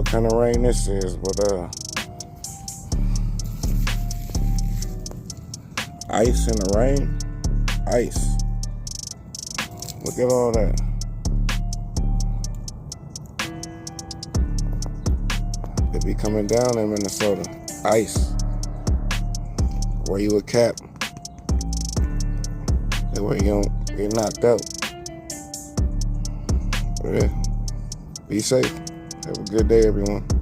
what kind of rain this is, but ice in the rain. Ice. Look at all that. It be coming down in Minnesota. Ice. Wear you a cap. That way you don't get knocked out. But yeah. Be safe. Have a good day, everyone.